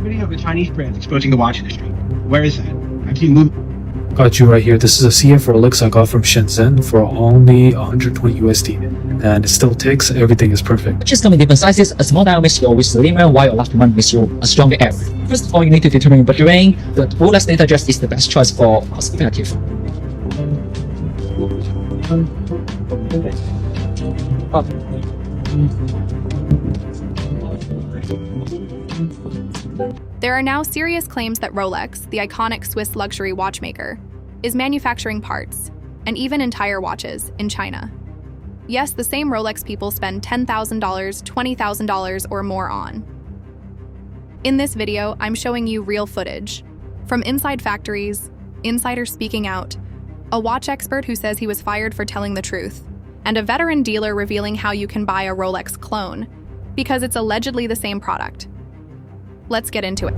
video of the Chinese brands exposing the watch industry. Where is that? I've seen movies. Got you right here. This is a CF Rolex I got from Shenzhen for only 120 USD, and it still ticks. Everything is perfect. Watches come in different sizes. A small dial makes you always slimmer, while a large one makes you a stronger air. First of all, you need to determine your budget range. The Rolex data dress is the best choice for cost effective. There are now serious claims that Rolex, the iconic Swiss luxury watchmaker, is manufacturing parts, and even entire watches, in China. Yes, the same Rolex people spend $10,000, $20,000 or more on. In this video, I'm showing you real footage. From inside factories, insiders speaking out, a watch expert who says he was fired for telling the truth, and a veteran dealer revealing how you can buy a Rolex clone, because it's allegedly the same product. Let's get into it.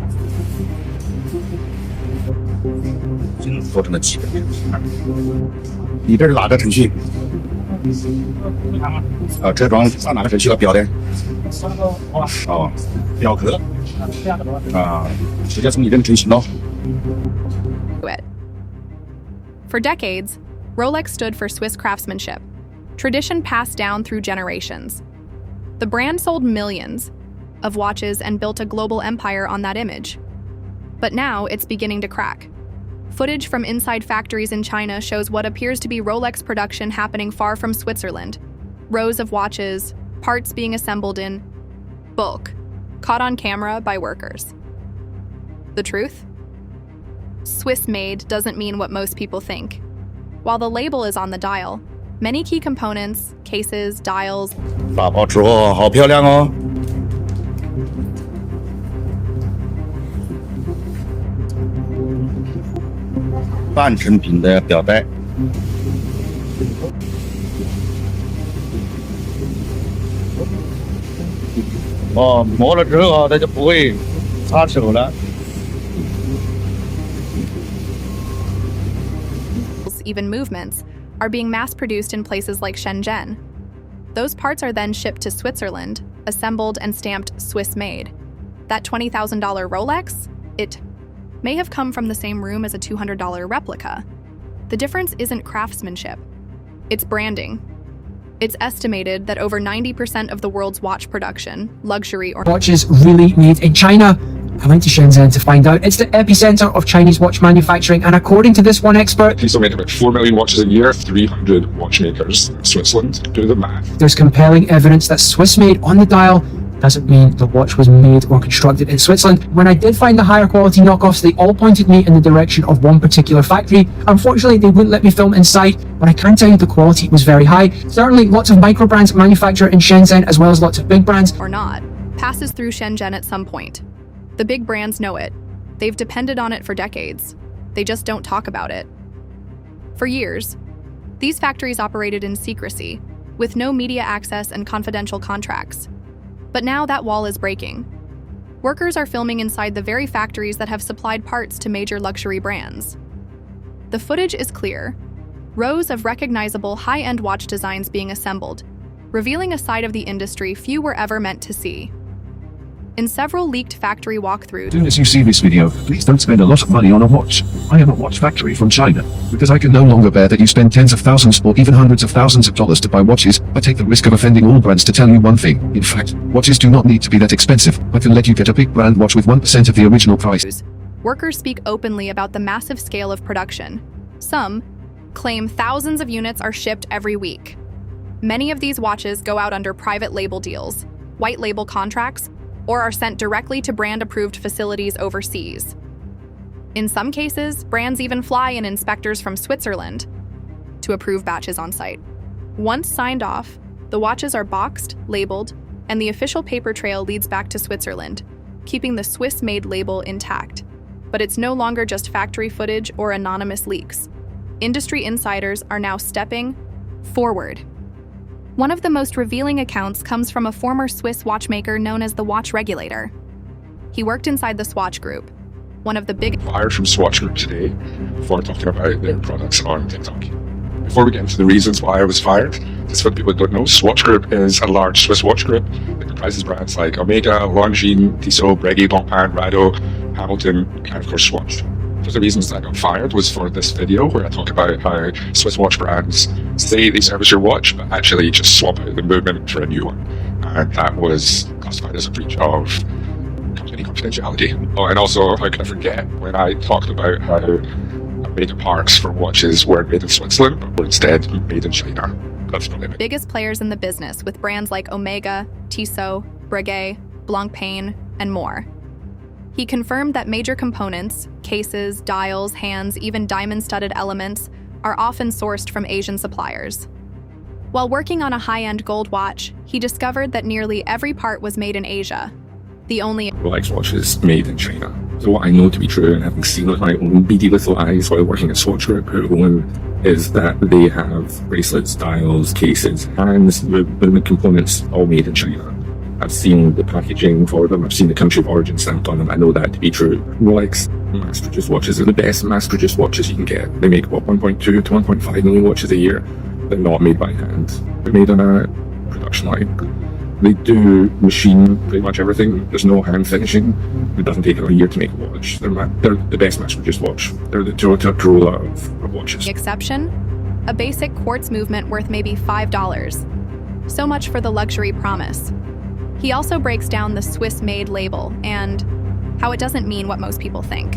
做成了基本里边是哪个程序？这装上哪个程序要标的？哦，表格直接从你这个执行咯。For decades, Rolex stood for Swiss craftsmanship, tradition passed down through generations. The brand sold millions of watches and built a global empire on that image. But now it's beginning to crack. Footage from inside factories in China shows what appears to be Rolex production happening far from Switzerland. Rows of watches, parts being assembled in bulk, caught on camera by workers. The truth? Swiss-made doesn't mean what most people think. While the label is on the dial, many key components, cases, dials, 打包之后好漂亮哦。半成品的表带，磨了之后它就不会擦手了。even movements, are being mass-produced in places like Shenzhen. Those parts are then shipped to Switzerland, assembled and stamped Swiss-made. That $20,000 Rolex? It may have come from the same room as a $200 replica. The difference isn't craftsmanship, it's branding. It's estimated that over 90% of the world's watch production, luxury or watches really made in China. I went to Shenzhen to find out. It's the epicenter of Chinese watch manufacturing, and according to this one expert, they still make about 4 million watches a year, 300 watchmakers in Switzerland. Do the math. There's compelling evidence that Swiss-made on the dial doesn't mean the watch was made or constructed in Switzerland. When I did find the higher quality knockoffs, they all pointed me in the direction of one particular factory. Unfortunately, they wouldn't let me film inside, but I can tell you the quality was very high. Certainly, lots of micro brands manufacture in Shenzhen, as well as lots of big brands. Or not, passes through Shenzhen at some point. The big brands know it. They've depended on it for decades. They just don't talk about it. For years, these factories operated in secrecy, with no media access and confidential contracts. But now that wall is breaking. Workers are filming inside the very factories that have supplied parts to major luxury brands. The footage is clear. Rows of recognizable high-end watch designs being assembled, revealing a side of the industry few were ever meant to see. In several leaked factory walkthroughs, As soon as you see this video, please don't spend a lot of money on a watch. I am a watch factory from China. Because I can no longer bear that you spend tens of thousands or even hundreds of thousands of dollars to buy watches, I take the risk of offending all brands to tell you one thing. In fact, watches do not need to be that expensive. I can let you get a big brand watch with 1% of the original price. Workers speak openly about the massive scale of production. Some claim thousands of units are shipped every week. Many of these watches go out under private label deals, white label contracts, or are sent directly to brand-approved facilities overseas. In some cases, brands even fly in inspectors from Switzerland to approve batches on site. Once signed off, the watches are boxed, labeled, and the official paper trail leads back to Switzerland, keeping the Swiss-made label intact. But it's no longer just factory footage or anonymous leaks. Industry insiders are now stepping forward. One of the most revealing accounts comes from a former Swiss watchmaker known as the Watch Regulator. He worked inside the Swatch Group, one of the big Fired from Swatch Group today for talking about their products on TikTok. Before we get into the reasons why I was fired, just for the people that don't know, Swatch Group is a large Swiss watch group that comprises brands like Omega, Longines, Tissot, Breguet, Blancpain, Rado, Hamilton, and of course Swatch. One of the reasons that I got fired was for this video where I talk about how Swiss watch brands say they service your watch, but actually just swap out the movement for a new one. And that was classified as a breach of company confidentiality. Oh, and also, how could I forget when I talked about how Omega parts for watches weren't made in Switzerland, but were instead made in China. That's probably it. Biggest players in the business with brands like Omega, Tissot, Breguet, Blancpain, and more. He confirmed that major components, cases, dials, hands, even diamond-studded elements, are often sourced from Asian suppliers. While working on a high-end gold watch, he discovered that nearly every part was made in Asia. The only Rolex watches made in China. So what I know to be true, and having seen with my own beady little eyes while working at Swatch Group, is that they have bracelets, dials, cases, hands, movement components all made in China. I've seen the packaging for them, I've seen the country of origin stamped on them, I know that to be true. Rolex mass-produced watches are the best mass-produced watches you can get. They make, 1.2 to 1.5 million watches a year. They're not made by hand. They're made on a production line. They do machine pretty much everything. There's no hand finishing. It doesn't take a year to make a watch. They're the best mass-produced watch. They're the Toyota Corolla of watches. exception, a basic quartz movement worth maybe $5. So much for the luxury promise. He also breaks down the Swiss-made label and how it doesn't mean what most people think.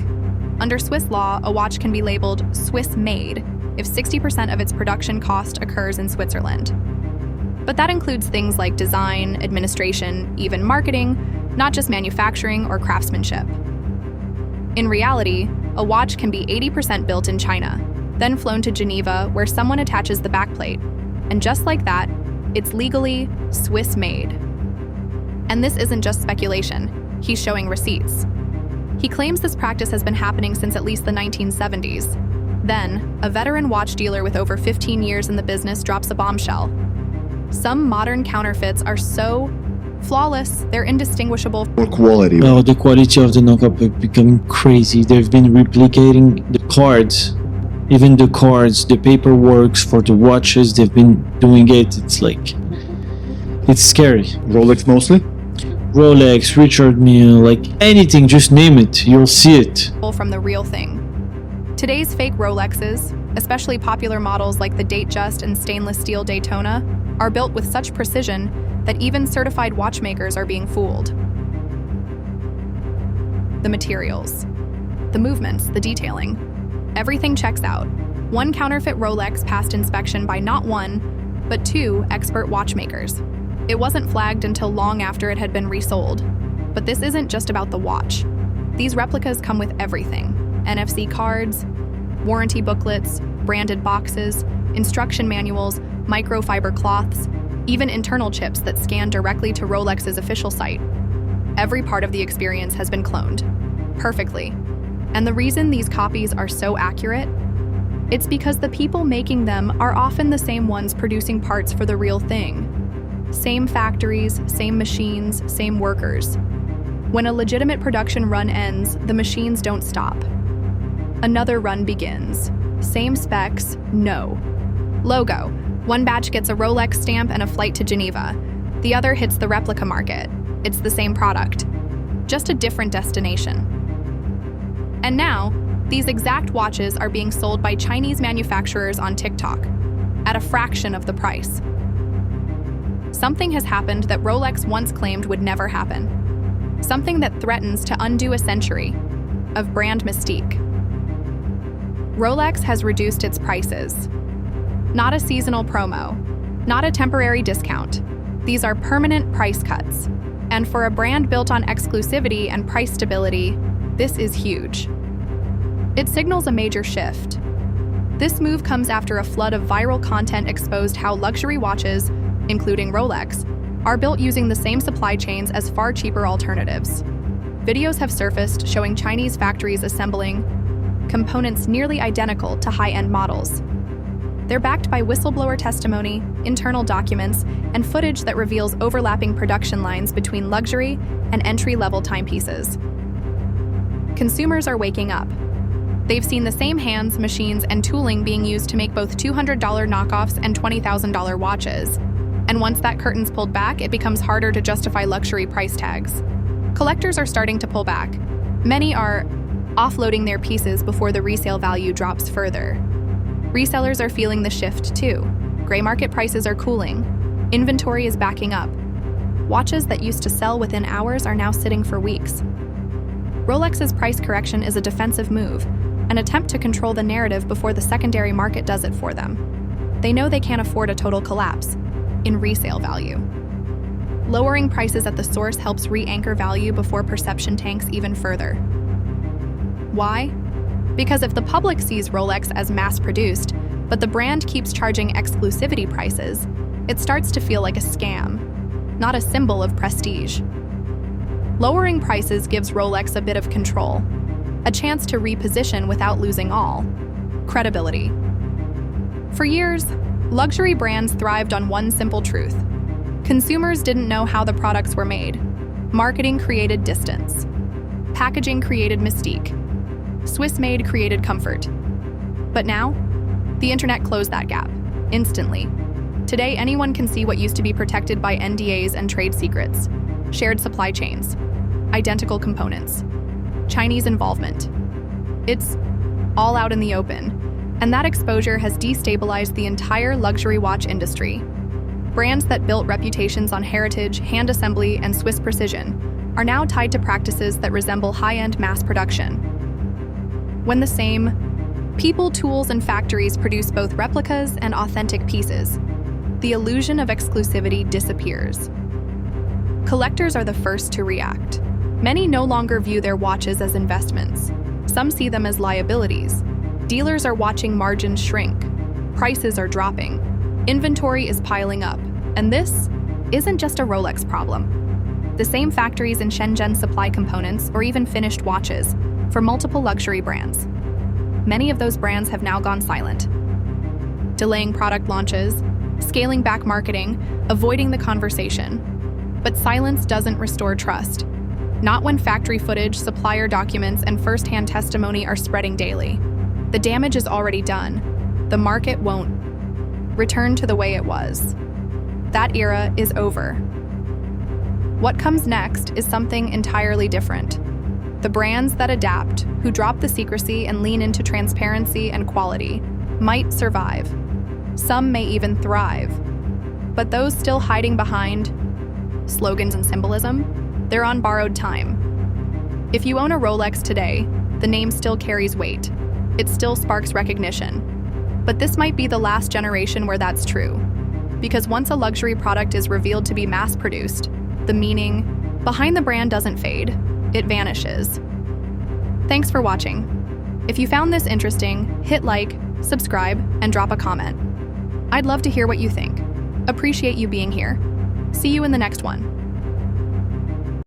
Under Swiss law, a watch can be labeled Swiss-made if 60% of its production cost occurs in Switzerland. But that includes things like design, administration, even marketing, not just manufacturing or craftsmanship. In reality, a watch can be 80% built in China, then flown to Geneva where someone attaches the backplate, and just like that, it's legally Swiss-made. And this isn't just speculation, he's showing receipts. He claims this practice has been happening since at least the 1970s. Then, a veteran watch dealer with over 15 years in the business drops a bombshell. Some modern counterfeits are so flawless, they're indistinguishable. Quality. Oh, the quality of the knockoff are becoming crazy. They've been replicating the cards, even the cards, the paperwork for the watches. They've been doing it. It's scary. Rolex mostly? Rolex, Richard Mille, like anything, just name it. You'll see it. From the real thing. Today's fake Rolexes, especially popular models like the Datejust and stainless steel Daytona, are built with such precision that even certified watchmakers are being fooled. The materials, the movements, the detailing, everything checks out. One counterfeit Rolex passed inspection by not one, but two expert watchmakers. It wasn't flagged until long after it had been resold. But this isn't just about the watch. These replicas come with everything: NFC cards, warranty booklets, branded boxes, instruction manuals, microfiber cloths, even internal chips that scan directly to Rolex's official site. Every part of the experience has been cloned, perfectly. And the reason these copies are so accurate? It's because the people making them are often the same ones producing parts for the real thing. Same factories, same machines, same workers. When a legitimate production run ends, the machines don't stop. Another run begins. Same specs, no. Logo. One batch gets a Rolex stamp and a flight to Geneva. The other hits the replica market. It's the same product, just a different destination. And now, these exact watches are being sold by Chinese manufacturers on TikTok at a fraction of the price. Something has happened that Rolex once claimed would never happen. Something that threatens to undo a century of brand mystique. Rolex has reduced its prices. Not a seasonal promo, not a temporary discount. These are permanent price cuts. And for a brand built on exclusivity and price stability, this is huge. It signals a major shift. This move comes after a flood of viral content exposed how luxury watches, including Rolex, are built using the same supply chains as far cheaper alternatives. Videos have surfaced showing Chinese factories assembling components nearly identical to high-end models. They're backed by whistleblower testimony, internal documents, and footage that reveals overlapping production lines between luxury and entry-level timepieces. Consumers are waking up. They've seen the same hands, machines, and tooling being used to make both $200 knockoffs and $20,000 watches. And once that curtain's pulled back, it becomes harder to justify luxury price tags. Collectors are starting to pull back. Many are offloading their pieces before the resale value drops further. Resellers are feeling the shift too. Gray market prices are cooling. Inventory is backing up. Watches that used to sell within hours are now sitting for weeks. Rolex's price correction is a defensive move, an attempt to control the narrative before the secondary market does it for them. They know they can't afford a total collapse in resale value. Lowering prices at the source helps re-anchor value before perception tanks even further. Why? Because if the public sees Rolex as mass-produced, but the brand keeps charging exclusivity prices, it starts to feel like a scam, not a symbol of prestige. Lowering prices gives Rolex a bit of control, a chance to reposition without losing all credibility. For years, luxury brands thrived on one simple truth. Consumers didn't know how the products were made. Marketing created distance. Packaging created mystique. Swiss-made created comfort. But now, the internet closed that gap, instantly. Today, anyone can see what used to be protected by NDAs and trade secrets. Shared supply chains. Identical components. Chinese involvement. It's all out in the open, and that exposure has destabilized the entire luxury watch industry. Brands that built reputations on heritage, hand assembly, and Swiss precision are now tied to practices that resemble high-end mass production. When the same people, tools, and factories produce both replicas and authentic pieces, the illusion of exclusivity disappears. Collectors are the first to react. Many no longer view their watches as investments. Some see them as liabilities. Dealers are watching margins shrink. Prices are dropping. Inventory is piling up. And this isn't just a Rolex problem. The same factories in Shenzhen supply components or even finished watches for multiple luxury brands. Many of those brands have now gone silent, delaying product launches, scaling back marketing, avoiding the conversation. But silence doesn't restore trust. Not when factory footage, supplier documents, and first-hand testimony are spreading daily. The damage is already done. The market won't return to the way it was. That era is over. What comes next is something entirely different. The brands that adapt, who drop the secrecy and lean into transparency and quality, might survive. Some may even thrive. But those still hiding behind slogans and symbolism, they're on borrowed time. If you own a Rolex today, the name still carries weight. It still sparks recognition. But this might be the last generation where that's true. Because once a luxury product is revealed to be mass-produced, the meaning behind the brand doesn't fade, it vanishes. Thanks for watching. If you found this interesting, hit like, subscribe, and drop a comment. I'd love to hear what you think. Appreciate you being here. See you in the next one.